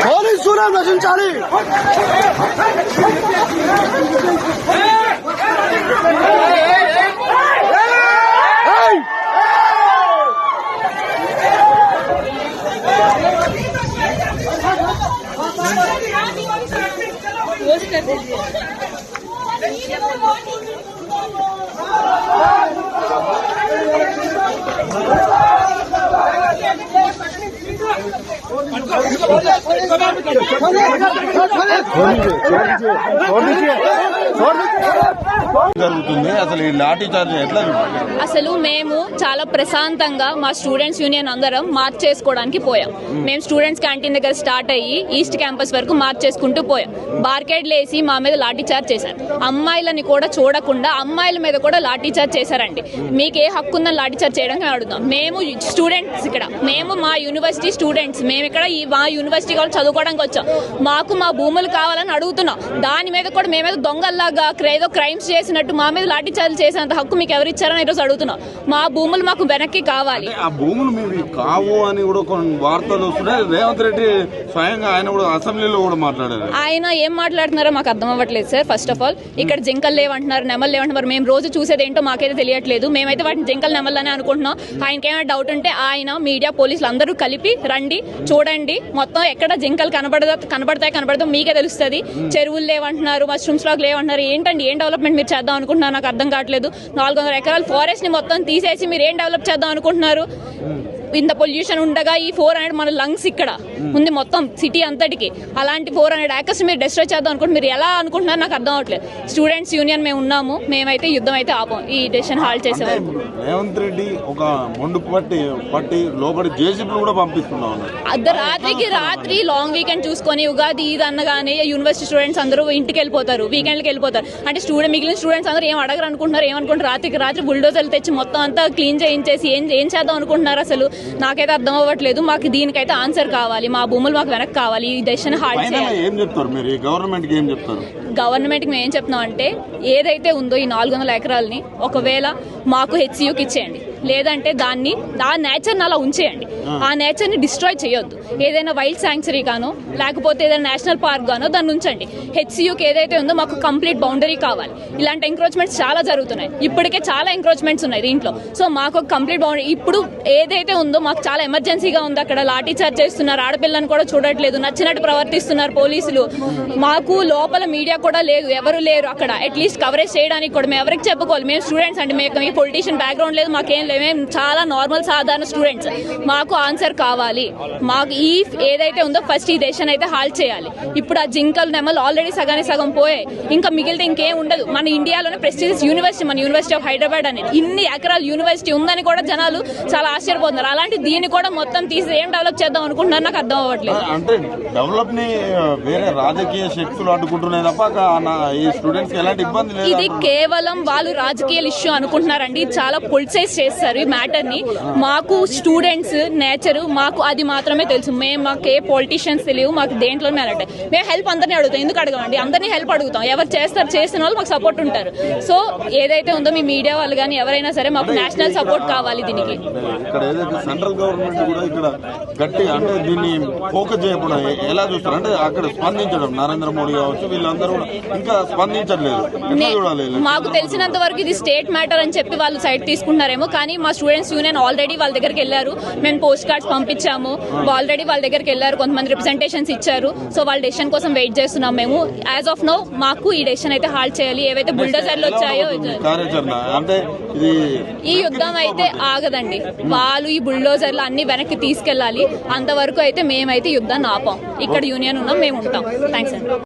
Police Suryam రచించాలి. జరుగుతుంది అసలు ఈ లాఠీ చార్జ్ ఎట్లా? అసలు మేము చాలా ప్రశాంతంగా మా స్టూడెంట్స్ యూనియన్ అందరం మార్చ్ చేసుకోవడానికి పోయాం. మేము స్టూడెంట్స్ క్యాంటీన్ దగ్గర స్టార్ట్ అయ్యి ఈస్ట్ క్యాంపస్ వరకు మార్చ్ చేసుకుంటూ పోయాం. బార్కేడ్లు వేసి మా మీద లాఠీ చార్జ్ చేశారు. అమ్మాయిలని కూడా చూడకుండా అమ్మాయిల మీద కూడా లాఠీ చార్జ్ చేశారండి. మీకు ఏ హక్కు ఉందని లాఠీ చార్జ్ చేయడానికి అడుగుతాం. మేము స్టూడెంట్స్ ఇక్కడ, మేము మా యూనివర్సిటీ స్టూడెంట్స్, మేము ఇక్కడ మా యూనివర్సిటీ వాళ్ళు చదువుకోవడానికి వచ్చాం. మాకు మా భూములు కావాలని అడుగుతున్నాం. దాని మీద కూడా మేమేదో దొంగల్లాగా ఏదో క్రైమ్స్ చేసినట్టు మా మీద లాఠీ చార్జ్ చేసేంత హక్కు మీకు ఎవరు ఇచ్చారని ఈరోజు అడుగుతున్నాం. మా భూములు మాకు వెనక్కి కావాలి. ఆ భూములు మేము కావు అని కూడా కొన్ని వార్తలు వస్తున్నాయి. రేవంత్ రెడ్డి స్వయంగా ఆయన కూడా అసెంబ్లీలో కూడా మాట్లాడారు. ఆయన ఏం మాట్లాడుతున్నారో మాకు అర్థం అవ్వట్లేదు సార్. ఫస్ట్ ఆఫ్ ఆల్ ఇక్కడ జింకలు లేవంటున్నారు, నెమలు లేవంటున్నారు. మేము రోజు చూసేది ఏంటో మాకైతే తెలియట్లేదు. మేమైతే వాటిని జింకలు నెమలని అనుకుంటున్నాం. ఆయనకి ఏమైనా డౌట్ ఉంటే ఆయన మీడియా పోలీసులు అందరూ కలిపి రండి, చూడండి మొత్తం ఎక్కడ జింకలు కనబడతాయి మీకే తెలుస్తుంది. చెరువులు లేవంటున్నారు, మష్రూమ్స్ లాగా లేవంటున్నారు. ఏంటండి, ఏం డెవలప్మెంట్ మీరు చేద్దాం అనుకుంటున్నారు? నాకు అర్థం కావట్లేదు. 400 ఎకరాల ఫారెస్ట్ ని మొత్తం తీసేసి మీరు ఏం డెవలప్ చేద్దాం అనుకుంటున్నారు? ఇంత పొల్యూషన్ ఉండగా ఈ 400 మన లంగ్స్ ఇక్కడ ఉంది మొత్తం సిటీ అంతటికి. అలాంటి 400 ఏకర్స్ మీరు డిస్ట్రాయ్ చేద్దాం అనుకుంటున్నారు. మీరు ఎలా అనుకుంటున్నారు నాకు అర్థం అవట్లేదు. స్టూడెంట్స్ యూనియన్ మేము ఉన్నాము, మేమైతే యుద్ధం అయితే ఆపం. ఈ డెసిషన్ హాల్ట్ చేసేవారు. రేవంత్ రెడ్డి ఒక మొండు పట్టి లోపలి జేసీబీలు కూడా పంపిస్తున్నాం. రాత్రి లాంగ్ వీకెండ్ చూసుకొని ఉగాది ఇది అనగానే యూనివర్సిటీ స్టూడెంట్స్ అందరూ ఇంటికి వెళ్ళిపోతారు, వీకెండ్కి వెళ్ళిపోతారు. అంటే మిగిలిన స్టూడెంట్స్ అందరూ ఏం అడగరు అనుకుంటున్నారు, ఏమనుకుంటారు? రాత్రి బుల్డోజర్లు తెచ్చి మొత్తం అంతా క్లీన్ చేయించేసి ఏం చేద్దాం అనుకుంటున్నారు? అసలు నాకైతే అర్థం అవ్వట్లేదు. మాకు దీనికైతే ఆన్సర్ కావాలి. మా భూములు మాకు వెనక్కి కావాలి. ఈ డెసిషన్ హాల్ట్ చేయాలి. గవర్నమెంట్ కి మేము ఏం చెప్తున్నాం అంటే, ఏదైతే ఉందో ఈ 400 ఎకరాలని ఒకవేళ మాకు హెచ్సియుకి ఇచ్చేయండి, లేదంటే దాన్ని ఆ నేచర్ అలా ఉంచేయండి. ఆ నేచర్ ని డిస్ట్రాయ్ చేయొద్దు. ఏదైనా వైల్డ్ శాంక్చురీ గానో లేకపోతే ఏదైనా నేషనల్ పార్క్ గానో దాన్ని ఉంచండి. హెచ్సియుకి ఏదైతే ఉందో మాకు కంప్లీట్ బౌండరీ కావాలి. ఇలాంటి ఎంక్రోచ్మెంట్స్ చాలా జరుగుతున్నాయి. ఇప్పటికే చాలా ఎంక్రోచ్మెంట్స్ ఉన్నాయి దీంట్లో. సో మాకు కంప్లీట్ బౌండరీ ఇప్పుడు ఏదైతే ఉందో మాకు చాలా ఎమర్జెన్సీగా ఉంది. అక్కడ లాఠీ చార్జ్ చేస్తున్నారు, ఆడపిల్లని కూడా చూడట్లేదు, నచ్చినట్టు ప్రవర్తిస్తున్నారు పోలీసులు. మాకు లోపల మీడియా కూడా లేదు, ఎవరు లేరు అక్కడ అట్లీస్ట్ కవరేజ్ చేయడానికి కూడా. మేము ఎవరికి చెప్పుకోవాలి? మేము స్టూడెంట్స్ అంటే మేము పొలిటీషియన్ బ్యాక్గ్రౌండ్ లేదు, మాకేం లేదు. మేము చాలా నార్మల్ సాధారణ స్టూడెంట్స్. మాకు ఆన్సర్ కావాలి. మాకు ఈ ఏదైతే ఉందో ఫస్ట్ ఈ డెసిషన్ అయితే హాల్ట్ చేయాలి. ఇప్పుడు ఆ జింకల్ నెమల్ ఆల్రెడీ సగం పోయాయి. ఇంకా మిగిలితే ఇంకేం ఉండదు. మన ఇండియాలోనే ప్రెస్టీజియస్ యూనివర్సిటీ, మన యూనివర్సిటీ ఆఫ్ హైదరాబాద్ అనేది ఇన్ని ఎకరాల యూనివర్సిటీ ఉందని కూడా జనాలు చాలా ఆశ్చర్యపోతున్నారు. అలాంటి దీన్ని కూడా మొత్తం తీసి ఏం డెవలప్ చేద్దాం అనుకుంటున్నారు నాకు అర్థం అవ్వట్లేదు. అంటే డెవలప్ ని వేరే రాజకీయ శక్తులు అడ్డుకుంటున్నాయి తప్ప ఈ స్టూడెంట్స్ ఎలాంటి ఇబ్బంది లేదు. ఇది కేవలం వాళ్ళు రాజకీయ ఇష్యూ అనుకుంటున్నారండి. చాలా పొలిటిసైజ్ చేస్తారు ఈ మ్యాటర్ ని. మాకు స్టూడెంట్స్ నేచర్ మాకు అది మాత్రమే తెలుసు. మాకు ఏ పొలిటీషియన్స్ తెలియవు. మాకు దేంట్లోనే అలాంటి మేము హెల్ప్ అందరినీ అడుగుతాం. ఎందుకు అడగమండి? అందరినీ హెల్ప్ అడుగుతాం. ఎవరు చేస్తారు, చేసిన వాళ్ళు మాకు సపోర్ట్ ఉంటారు. సో ఏదైతే ఉందో మీ మీడియా వాళ్ళు కానీ ఎవరైనా సరే మాకు నేషనల్ సపోర్ట్ కావాలి దీనికి. ఇక్కడ ఏదైతే సెంట్రల్ గవర్నమెంట్ కూడా ఇక్కడ గట్టిగా అంటే దీన్ని ఫోకస్ చేయకుండా ఎలా చూస్తారు అంటే అక్కడ స్పందించడం నరేంద్ర మోడీ కావచ్చు వీళ్ళందరూ కూడా ఇంకా స్పందించట్లేదు. మాకు తెలిసినంత వరకు ఇది స్టేట్ మ్యాటర్ అని చెప్పి వాళ్ళు సైడ్ తీసుకుంటున్నారేమో. కానీ మా స్టూడెంట్స్ యూనియన్ ఆల్రెడీ వాళ్ళ దగ్గరికి వెళ్ళారు. మేము పోస్ట్ కార్డ్స్ పంపించాము. ఆల్రెడీ వాళ్ళ దగ్గరికి వెళ్ళారు, కొంతమంది రిప్రజెంటేషన్స్ ఇచ్చారు. సో వాళ్ళ డెసిషన్ కోసం వెయిట్ చేస్తున్నాం మేము. యాజ్ ఆఫ్ నౌ మాకు ఈ డెసిషన్ అయితే హాల్ట్ చేయాలి. ఏవైతే బుల్డోజర్లు వచ్చాయో ఈ యుద్ధం అయితే ఆగదండి. వాళ్ళు ఈ బుల్డోజర్లు అన్ని వెనక్కి తీసుకెళ్లాలి. అంతవరకు అయితే మేమైతే యుద్ధాన్ని ఆపాం. ఇక్కడ యూనియన్ ఉన్నాం, మేము ఉంటాం. థ్యాంక్స్ అండి.